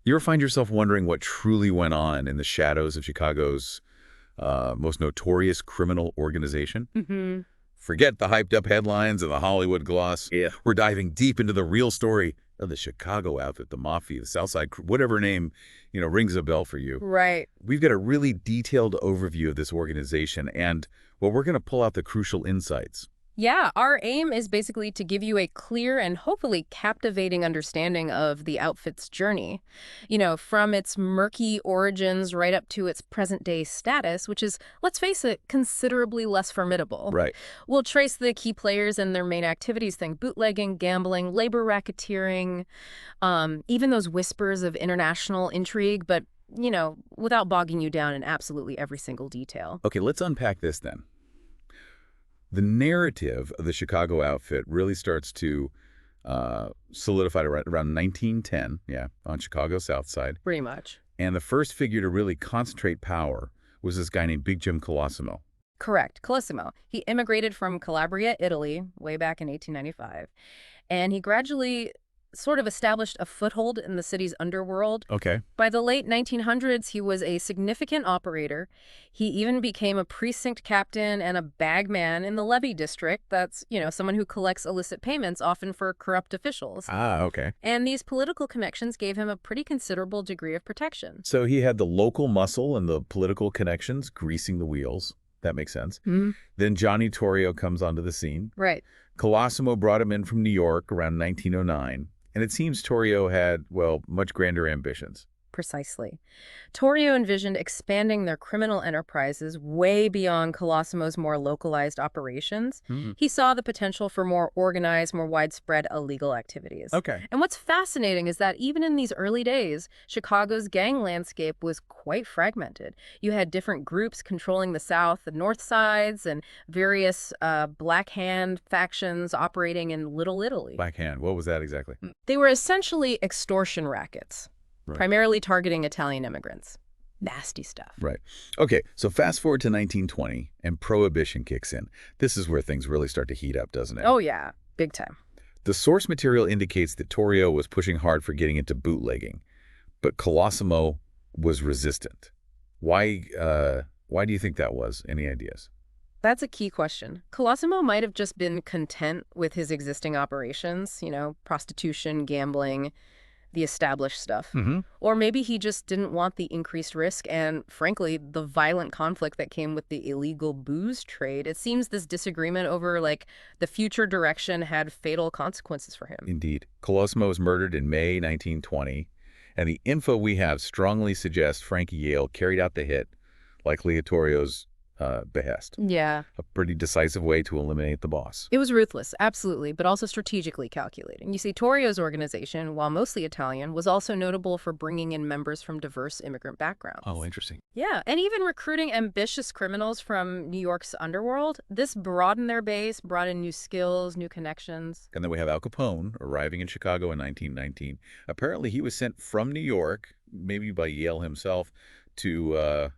You ever find yourself wondering what truly went on in the shadows of Chicago's most notorious criminal organization? Hmm. Forget the hyped-up headlines and the Hollywood gloss. Yeah. We're diving deep into the real story of the Chicago outfit, the Mafia, the Southside, whatever name, rings a bell for you. Right. We've got a really detailed overview of this organization, and, well, we're going to pull out the crucial insights. Yeah, our aim is basically to give you a clear and hopefully captivating understanding of the outfit's journey. From its murky origins right up to its present-day status, which is, let's face it, considerably less formidable. Right. We'll trace the key players and their main activities, think bootlegging, gambling, labor racketeering, even those whispers of international intrigue, but, without bogging you down in absolutely every single detail. Okay, let's unpack this then. The narrative of the Chicago outfit really starts to solidify around 1910, yeah, on Chicago's South Side. Pretty much. And the first figure to really concentrate power was this guy named Big Jim Colosimo. Correct, Colosimo. He immigrated from Calabria, Italy, way back in 1895, and he gradually sort of established a foothold in the city's underworld. Okay. By the late 1900s, he was a significant operator. He even became a precinct captain and a bagman in the levy district. That's, someone who collects illicit payments, often for corrupt officials. Ah, okay. And these political connections gave him a pretty considerable degree of protection. So he had the local muscle and the political connections greasing the wheels. That makes sense. Hmm. Then Johnny Torrio comes onto the scene. Right. Colosimo brought him in from New York around 1909. And it seems Torrio had, well, much grander ambitions. Precisely. Torrio envisioned expanding their criminal enterprises way beyond Colosimo's more localized operations. Hmm. He saw the potential for more organized, more widespread illegal activities. Okay. And what's fascinating is that even in these early days, Chicago's gang landscape was quite fragmented. You had different groups controlling the South and North sides and various Black Hand factions operating in Little Italy. Black Hand, what was that exactly? They were essentially extortion rackets. Right. Primarily targeting Italian immigrants. Nasty stuff. Right. Okay, so fast forward to 1920, and Prohibition kicks in. This is where things really start to heat up, doesn't it? Oh, yeah. Big time. The source material indicates that Torrio was pushing hard for getting into bootlegging, but Colosimo was resistant. Why do you think that was? Any ideas? That's a key question. Colosimo might have just been content with his existing operations, prostitution, gambling, the established stuff. Mm-hmm. Or maybe he just didn't want the increased risk and, frankly, the violent conflict that came with the illegal booze trade. It seems this disagreement over, the future direction had fatal consequences for him. Indeed. Colosimo was murdered in May 1920, and the info we have strongly suggests Frankie Yale carried out the hit, likely at Torrio's behest. Yeah. A pretty decisive way to eliminate the boss. It was ruthless, absolutely, but also strategically calculating. You see, Torrio's organization, while mostly Italian, was also notable for bringing in members from diverse immigrant backgrounds. Oh, interesting. Yeah, and even recruiting ambitious criminals from New York's underworld. This broadened their base, brought in new skills, new connections. And then we have Al Capone arriving in Chicago in 1919. Apparently, he was sent from New York, maybe by Yale himself, to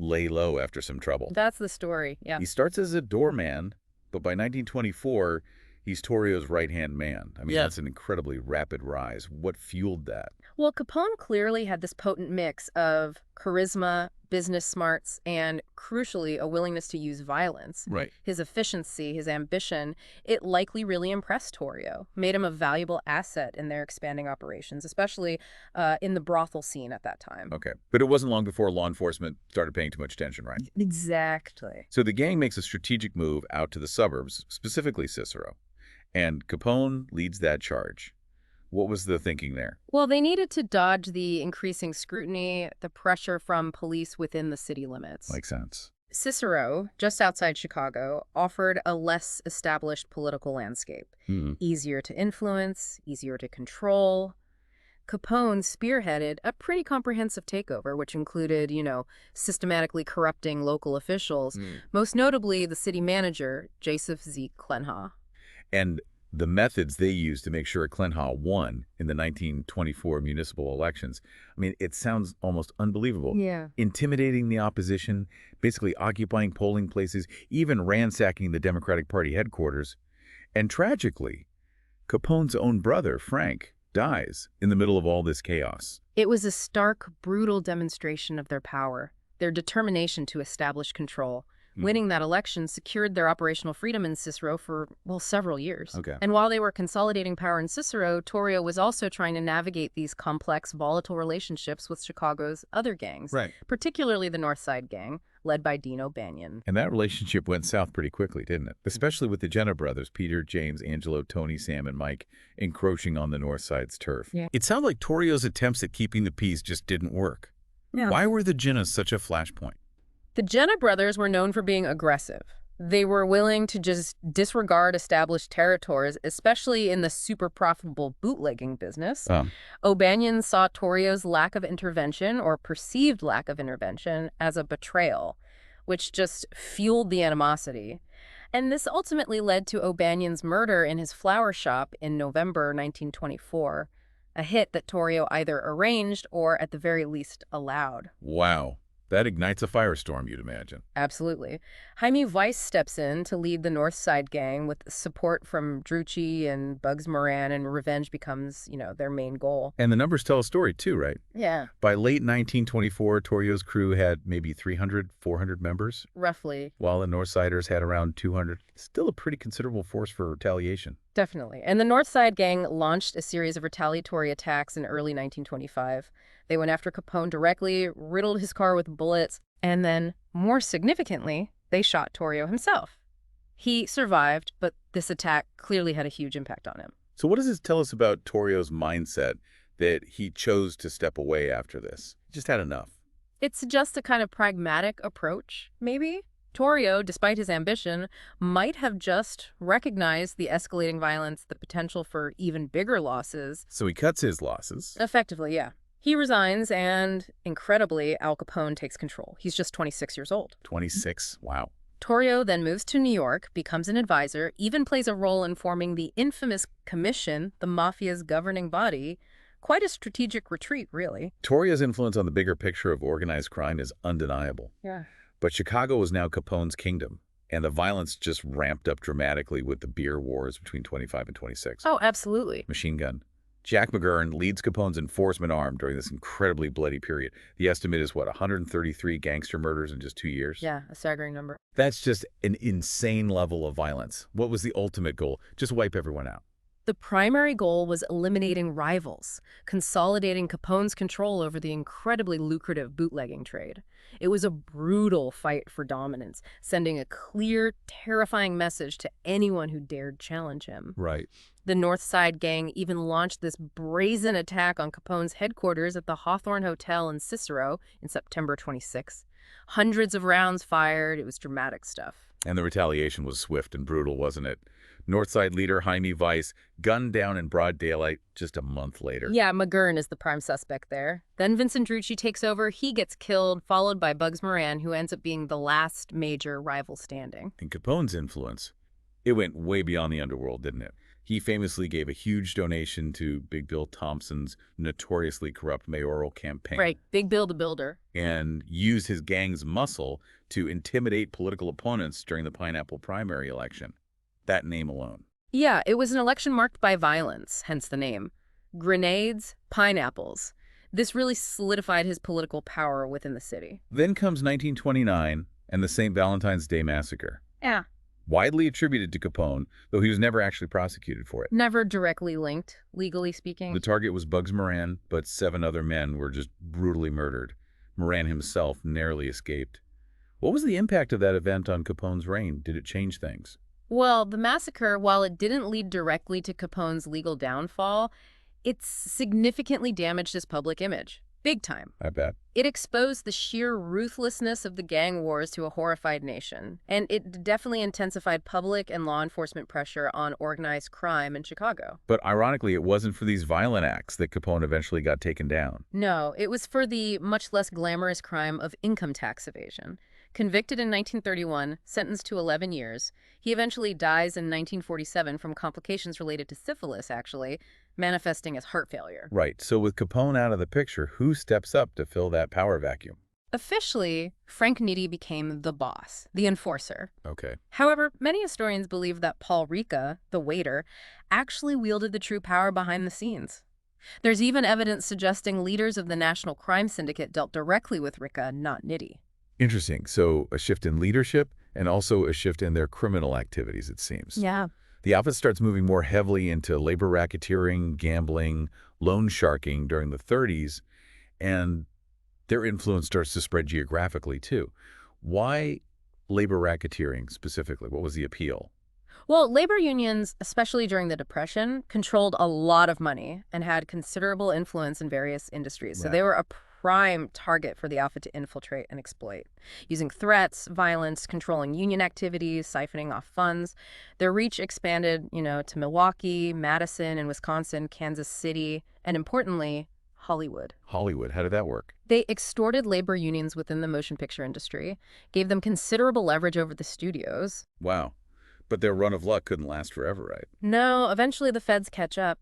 lay low after some trouble. That's the story, yeah. He starts as a doorman, but by 1924, he's Torrio's right-hand man. I mean, Yeah. That's an incredibly rapid rise. What fueled that? Well, Capone clearly had this potent mix of charisma, business smarts, and, crucially, a willingness to use violence. Right. His efficiency, his ambition, it likely really impressed Torrio, made him a valuable asset in their expanding operations, especially in the brothel scene at that time. Okay. But it wasn't long before law enforcement started paying too much attention, right? Exactly. So the gang makes a strategic move out to the suburbs, specifically Cicero. And Capone leads that charge. What was the thinking there? Well, they needed to dodge the increasing scrutiny, the pressure from police within the city limits. Makes sense. Cicero, just outside Chicago, offered a less established political landscape. Easier to influence, easier to control. Capone spearheaded a pretty comprehensive takeover, which included, systematically corrupting local officials, most notably the city manager, Joseph Z. Clenhaw. And the methods they used to make sure Clenhaw won in the 1924 municipal elections, I mean, it sounds almost unbelievable. Yeah. Intimidating the opposition, basically occupying polling places, even ransacking the Democratic Party headquarters. And tragically, Capone's own brother, Frank, dies in the middle of all this chaos. It was a stark, brutal demonstration of their power, their determination to establish control. Winning that election secured their operational freedom in Cicero for, well, several years. Okay. And while they were consolidating power in Cicero, Torrio was also trying to navigate these complex, volatile relationships with Chicago's other gangs, Right. particularly the North Side Gang, led by Dean O'Banion. And that relationship went south pretty quickly, didn't it? Especially with the Jenna brothers, Peter, James, Angelo, Tony, Sam, and Mike, encroaching on the North Side's turf. Yeah. It sounded like Torrio's attempts at keeping the peace just didn't work. Yeah. Why were the Jennas such a flashpoint? The Jenna brothers were known for being aggressive. They were willing to just disregard established territories, especially in the super profitable bootlegging business. O'Banion saw Torrio's lack of intervention, or perceived lack of intervention, as a betrayal, which just fueled the animosity. And this ultimately led to O'Banion's murder in his flower shop in November 1924, a hit that Torrio either arranged or, at the very least, allowed. Wow. That ignites a firestorm, you'd imagine. Absolutely. Jaime Weiss steps in to lead the North Side Gang with support from Drucci and Bugs Moran, and revenge becomes, their main goal. And the numbers tell a story too, right? Yeah. By late 1924, Torrio's crew had maybe 300, 400 members, Roughly. while the Northsiders had around 200. Still a pretty considerable force for retaliation. Definitely. And the North Side Gang launched a series of retaliatory attacks in early 1925. They went after Capone directly, riddled his car with bullets, and then, more significantly, they shot Torrio himself. He survived, but this attack clearly had a huge impact on him. So what does this tell us about Torrio's mindset that he chose to step away after this? He just had enough. It suggests a kind of pragmatic approach, maybe? Torrio, despite his ambition, might have just recognized the escalating violence, the potential for even bigger losses. So he cuts his losses. Effectively, yeah. He resigns, and, incredibly, Al Capone takes control. He's just 26 years old. 26? Wow. Torrio then moves to New York, becomes an advisor, even plays a role in forming the infamous Commission, the Mafia's governing body. Quite a strategic retreat, really. Torrio's influence on the bigger picture of organized crime is undeniable. Yeah. But Chicago was now Capone's kingdom, and the violence just ramped up dramatically with the beer wars between 25 and 26. Oh, absolutely. Machine gun. Jack McGurn leads Capone's enforcement arm during this incredibly bloody period. The estimate is, 133 gangster murders in just 2 years? Yeah, a staggering number. That's just an insane level of violence. What was the ultimate goal? Just wipe everyone out. The primary goal was eliminating rivals, consolidating Capone's control over the incredibly lucrative bootlegging trade. It was a brutal fight for dominance, sending a clear, terrifying message to anyone who dared challenge him. Right. The North Side Gang even launched this brazen attack on Capone's headquarters at the Hawthorne Hotel in Cicero in September 26. Hundreds of rounds fired. It was dramatic stuff. And the retaliation was swift and brutal, wasn't it? Northside leader Jaime Weiss gunned down in broad daylight just a month later. Yeah, McGurn is the prime suspect there. Then Vincent Drucci takes over. He gets killed, followed by Bugs Moran, who ends up being the last major rival standing. And Capone's influence, it went way beyond the Underworld, didn't it? He famously gave a huge donation to Big Bill Thompson's notoriously corrupt mayoral campaign. Right, Big Bill the Builder. And used his gang's muscle to intimidate political opponents during the Pineapple primary election. That name alone. Yeah, it was an election marked by violence, hence the name. Grenades, pineapples. This really solidified his political power within the city. Then comes 1929 and the St. Valentine's Day Massacre. Yeah. Widely attributed to Capone, though he was never actually prosecuted for it. Never directly linked, legally speaking. The target was Bugs Moran, but 7 other men were just brutally murdered. Moran himself narrowly escaped. What was the impact of that event on Capone's reign? Did it change things? Well, the massacre, while it didn't lead directly to Capone's legal downfall, it significantly damaged his public image. Big time. I bet. It exposed the sheer ruthlessness of the gang wars to a horrified nation, and it definitely intensified public and law enforcement pressure on organized crime in Chicago. But ironically, it wasn't for these violent acts that Capone eventually got taken down. No, it was for the much less glamorous crime of income tax evasion. Convicted in 1931, sentenced to 11 years, he eventually dies in 1947 from complications related to syphilis, actually, manifesting as heart failure. Right. So with Capone out of the picture, who steps up to fill that power vacuum? Officially, Frank Nitti became the boss, the enforcer. Okay. However, many historians believe that Paul Ricca, the waiter, actually wielded the true power behind the scenes. There's even evidence suggesting leaders of the National Crime Syndicate dealt directly with Ricca, not Nitti. Interesting. So a shift in leadership and also a shift in their criminal activities, it seems. Yeah. The outfit starts moving more heavily into labor racketeering, gambling, loan sharking during the 30s, and their influence starts to spread geographically, too. Why labor racketeering specifically? What was the appeal? Well, labor unions, especially during the Depression, controlled a lot of money and had considerable influence in various industries. So Wow. they were a prime target for the outfit to infiltrate and exploit. Using threats, violence, controlling union activities, siphoning off funds, their reach expanded, to Milwaukee, Madison and Wisconsin, Kansas City, and importantly, Hollywood. Hollywood, how did that work? They extorted labor unions within the motion picture industry, gave them considerable leverage over the studios. Wow. But their run of luck couldn't last forever, right? No, eventually the feds catch up.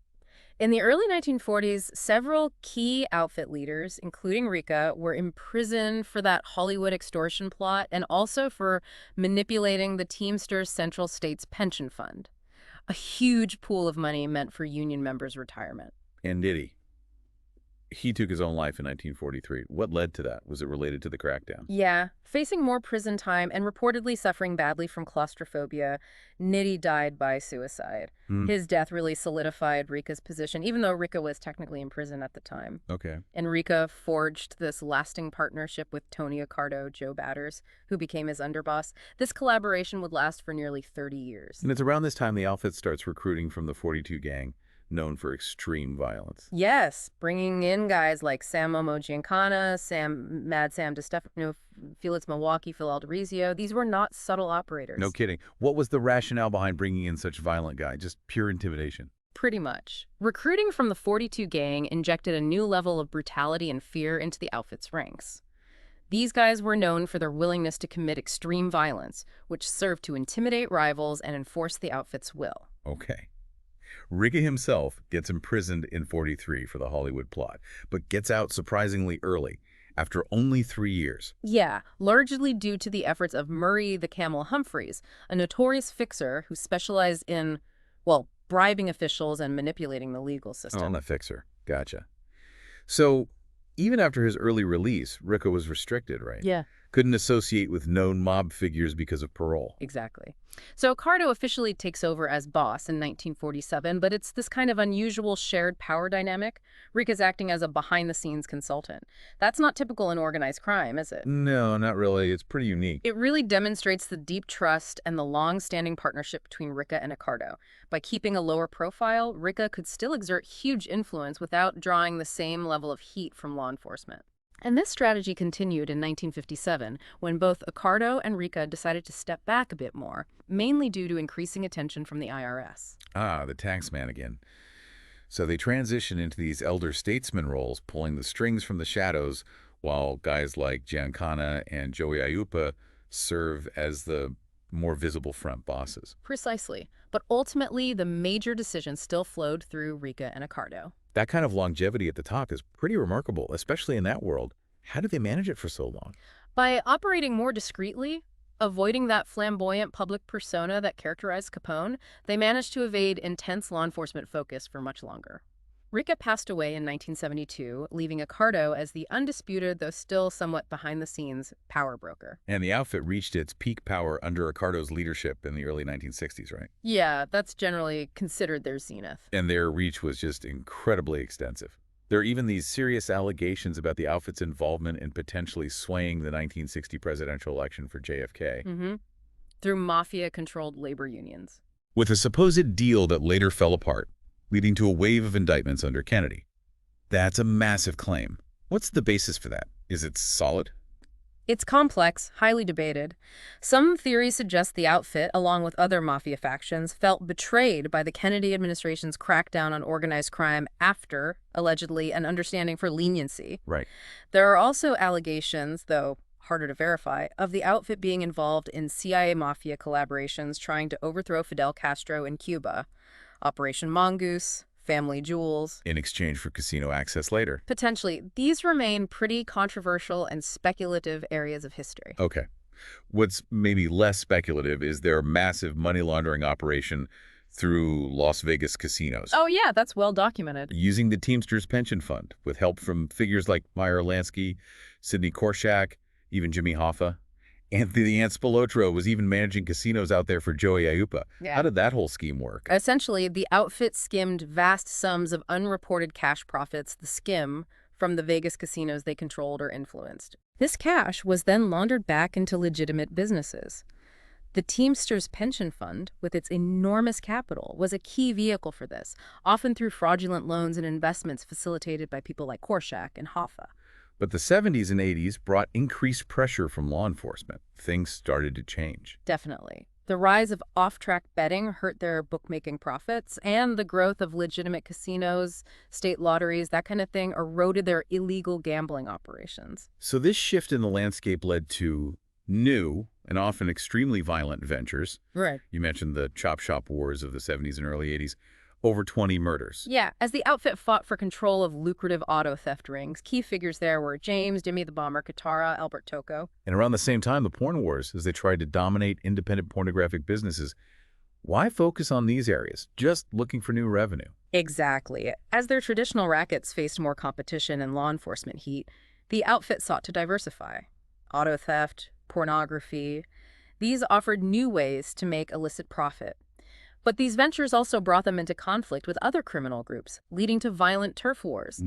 In the early 1940s, several key outfit leaders, including Ricca, were imprisoned for that Hollywood extortion plot and also for manipulating the Teamsters Central States Pension Fund, a huge pool of money meant for union members' retirement. And did he? He took his own life in 1943. What led to that? Was it related to the crackdown? Yeah, facing more prison time and reportedly suffering badly from claustrophobia, Nitti died by suicide. Hmm. His death really solidified Ricca's position, even though Ricca was technically in prison at the time. Okay. And Ricca forged this lasting partnership with Tony Accardo, Joe Batters, who became his underboss. This collaboration would last for nearly 30 years. And it's around this time the outfit starts recruiting from the 42 gang, known for extreme violence. Yes, bringing in guys like Sam Momo Giancana, Mad Sam DeStefano, Felix Milwaukee, Phil Alderizio. These were not subtle operators. No kidding. What was the rationale behind bringing in such violent guy? Just pure intimidation. Pretty much. Recruiting from the 42 gang injected a new level of brutality and fear into the outfit's ranks. These guys were known for their willingness to commit extreme violence, which served to intimidate rivals and enforce the outfit's will. Okay. Ricca himself gets imprisoned in 43 for the Hollywood plot, but gets out surprisingly early, after only 3 years. Yeah, largely due to the efforts of Murray the Camel Humphreys, a notorious fixer who specialized in, bribing officials and manipulating the legal system. Oh, I'm a fixer. Gotcha. So, even after his early release, Ricca was restricted, right? Yeah. Couldn't associate with known mob figures because of parole. Exactly. So Accardo officially takes over as boss in 1947, but it's this kind of unusual shared power dynamic. Ricca's acting as a behind-the-scenes consultant. That's not typical in organized crime, is it? No, not really. It's pretty unique. It really demonstrates the deep trust and the long-standing partnership between Ricca and Accardo. By keeping a lower profile, Ricca could still exert huge influence without drawing the same level of heat from law enforcement. And this strategy continued in 1957, when both Accardo and Ricca decided to step back a bit more, mainly due to increasing attention from the IRS. Ah, the tax man again. So they transition into these elder statesman roles, pulling the strings from the shadows, while guys like Giancana and Joey Aiuppa serve as the more visible front bosses. Precisely. But ultimately, the major decisions still flowed through Ricca and Accardo. That kind of longevity at the top is pretty remarkable, especially in that world. How did they manage it for so long? By operating more discreetly, avoiding that flamboyant public persona that characterized Capone, they managed to evade intense law enforcement focus for much longer. Ricca passed away in 1972, leaving Accardo as the undisputed, though still somewhat behind-the-scenes, power broker. And the outfit reached its peak power under Accardo's leadership in the early 1960s, right? Yeah, that's generally considered their zenith. And their reach was just incredibly extensive. There are even these serious allegations about the outfit's involvement in potentially swaying the 1960 presidential election for JFK. Through Mafia-controlled labor unions. With a supposed deal that later fell apart, leading to a wave of indictments under Kennedy. That's a massive claim. What's the basis for that? Is it solid? It's complex, highly debated. Some theories suggest the outfit, along with other mafia factions, felt betrayed by the Kennedy administration's crackdown on organized crime after, allegedly, an understanding for leniency. Right. There are also allegations, though harder to verify, of the outfit being involved in CIA mafia collaborations trying to overthrow Fidel Castro in Cuba. Operation Mongoose, Family Jewels. In exchange for casino access later. Potentially. These remain pretty controversial and speculative areas of history. Okay. What's maybe less speculative is their massive money laundering operation through Las Vegas casinos, Oh, yeah, that's well documented. using the Teamsters Pension Fund with help from figures like Meyer Lansky, Sidney Korshak, even Jimmy Hoffa. Anthony Anspilotro was even managing casinos out there for Joey Aiuppa. How Yeah. did that whole scheme work? Essentially, the outfit skimmed vast sums of unreported cash profits, the skim, from the Vegas casinos they controlled or influenced. This cash was then laundered back into legitimate businesses. The Teamsters Pension Fund, with its enormous capital, was a key vehicle for this, often through fraudulent loans and investments facilitated by people like Korshak and Hoffa. But the 70s and 80s brought increased pressure from law enforcement. Things started to change. Definitely. The rise of off-track betting hurt their bookmaking profits, and the growth of legitimate casinos, state lotteries, that kind of thing, eroded their illegal gambling operations. So this shift in the landscape led to new and often extremely violent ventures. Right. You mentioned the chop shop wars of the 70s and early 80s. Over 20 murders. Yeah, as the outfit fought for control of lucrative auto theft rings, key figures there were James, Dimmy the Bomber, Katara, Albert Tocco. And around the same time, the porn wars, as they tried to dominate independent pornographic businesses. Why focus on these areas? Just looking for new revenue. Exactly. As their traditional rackets faced more competition and law enforcement heat, the outfit sought to diversify. Auto theft, pornography, these offered new ways to make illicit profit. But these ventures also brought them into conflict with other criminal groups, leading to violent turf wars.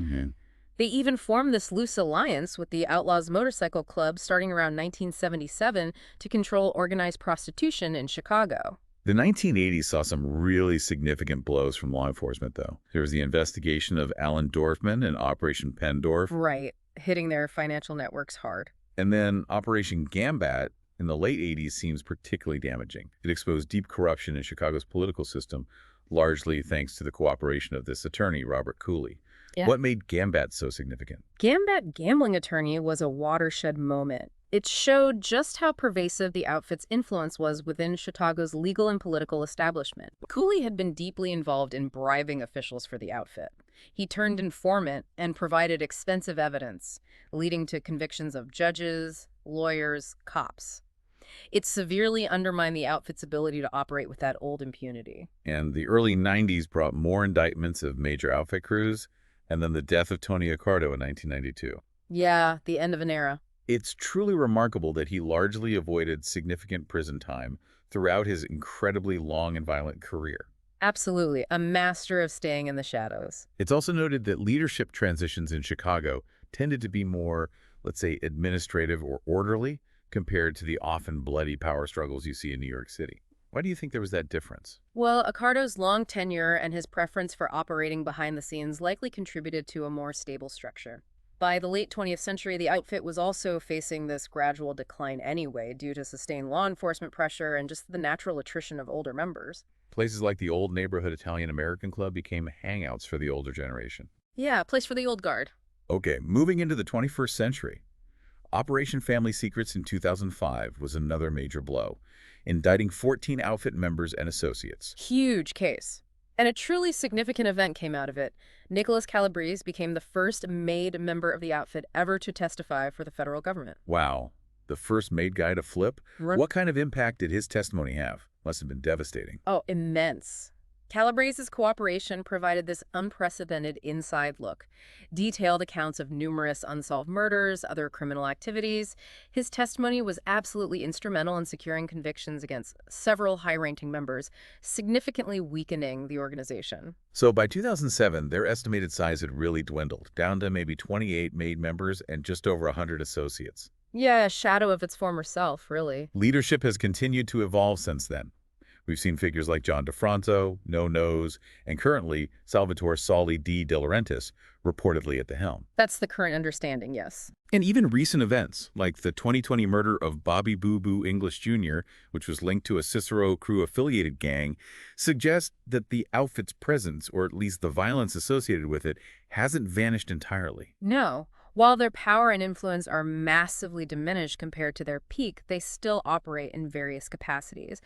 They even formed this loose alliance with the Outlaws Motorcycle Club starting around 1977 to control organized prostitution in Chicago. The 1980s saw some really significant blows from law enforcement, though. There was the investigation of Alan Dorfman and Operation Pendorf. Right, hitting their financial networks hard. And then Operation Gambat in the late 80s seems particularly damaging. It exposed deep corruption in Chicago's political system, largely thanks to the cooperation of this attorney, Robert Cooley. Yeah. What made Gambat so significant? Gambat Gambling Attorney was a watershed moment. It showed just how pervasive the outfit's influence was within Chicago's legal and political establishment. Cooley had been deeply involved in bribing officials for the outfit. He turned informant and provided extensive evidence, leading to convictions of judges, lawyers, cops. It severely undermined the outfit's ability to operate with that old impunity. And the early 90s brought more indictments of major outfit crews, and then the death of Tony Accardo in 1992. Yeah, the end of an era. It's truly remarkable that he largely avoided significant prison time throughout his incredibly long and violent career. Absolutely, a master of staying in the shadows. It's also noted that leadership transitions in Chicago tended to be more, let's say, administrative or orderly compared to the often bloody power struggles you see in New York City. Why do you think there was that difference? Well, Accardo's long tenure and his preference for operating behind the scenes likely contributed to a more stable structure. By the late 20th century, the outfit was also facing this gradual decline anyway due to sustained law enforcement pressure and just the natural attrition of older members. Places like the old neighborhood Italian-American club became hangouts for the older generation. Yeah, a place for the old guard. Okay, moving into the 21st century. Operation Family Secrets in 2005 was another major blow, indicting 14 outfit members and associates. Huge case. And a truly significant event came out of it. Nicholas Calabrese became the first made member of the outfit ever to testify for the federal government. Wow, the first made guy to flip? What kind of impact did his testimony have? Must have been devastating. Oh, immense. Calabrese's cooperation provided this unprecedented inside look. Detailed accounts of numerous unsolved murders, other criminal activities. His testimony was absolutely instrumental in securing convictions against several high-ranking members, significantly weakening the organization. So by 2007, their estimated size had really dwindled, down to maybe 28 made members and just over 100 associates. Yeah, a shadow of its former self, really. Leadership has continued to evolve since then. We've seen figures like John DeFronto, No Nose, and currently Salvatore Soli D. De Laurentiis reportedly at the helm. That's the current understanding, yes. And even recent events, like the 2020 murder of Bobby Boo Boo English Jr., which was linked to a Cicero crew-affiliated gang, suggest that the outfit's presence, or at least the violence associated with it, hasn't vanished entirely. No. While their power and influence are massively diminished compared to their peak, they still operate in various capacities.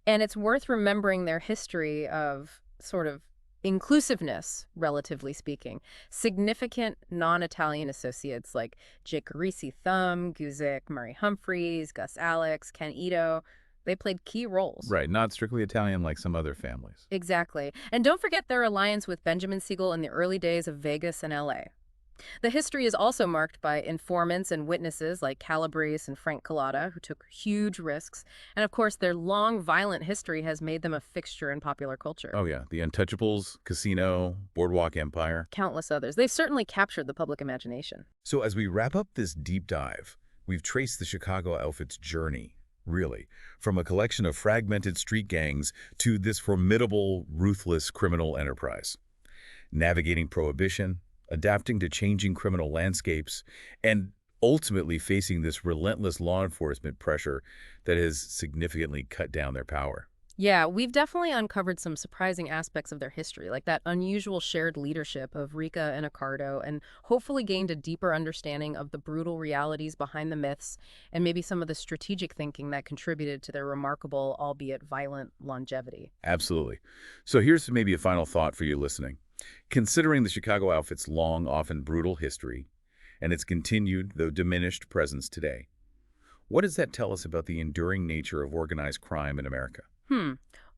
And it's worth remembering their history of sort of inclusiveness, relatively speaking. Significant non-Italian associates like Jake Carisi Thumb, Guzik, Murray Humphreys, Gus Alex, Ken Ito, They played key roles. Right, not strictly Italian like some other families. Exactly. And don't forget their alliance with Benjamin Siegel in the early days of Vegas and LA. The history is also marked by informants and witnesses like Calabrese and Frank Collada, who took huge risks. And of course, their long, violent history has made them a fixture in popular culture. Oh yeah, the Untouchables, Casino, Boardwalk Empire. Countless others. They've certainly captured the public imagination. So as we wrap up this deep dive, we've traced the Chicago outfit's journey, really, from a collection of fragmented street gangs to this formidable, ruthless criminal enterprise. Navigating prohibition, adapting to changing criminal landscapes, and ultimately facing this relentless law enforcement pressure that has significantly cut down their power. Yeah, we've definitely uncovered some surprising aspects of their history, like that unusual shared leadership of Rica and Accardo, and hopefully gained a deeper understanding of the brutal realities behind the myths and maybe some of the strategic thinking that contributed to their remarkable, albeit violent, longevity. Absolutely. So here's maybe a final thought for you listening. Considering the Chicago outfit's long, often brutal history, and its continued, though diminished, presence today, what does that tell us about the enduring nature of organized crime in America? Hmm.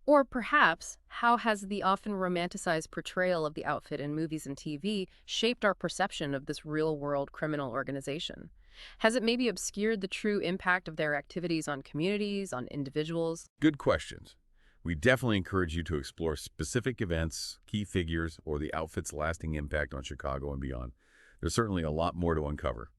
Or perhaps, how has the often romanticized portrayal of the outfit in movies and TV shaped our perception of this real-world criminal organization? Has it maybe obscured the true impact of their activities on communities, on individuals? Good questions. We definitely encourage you to explore specific events, key figures, or the outfit's lasting impact on Chicago and beyond. There's certainly a lot more to uncover.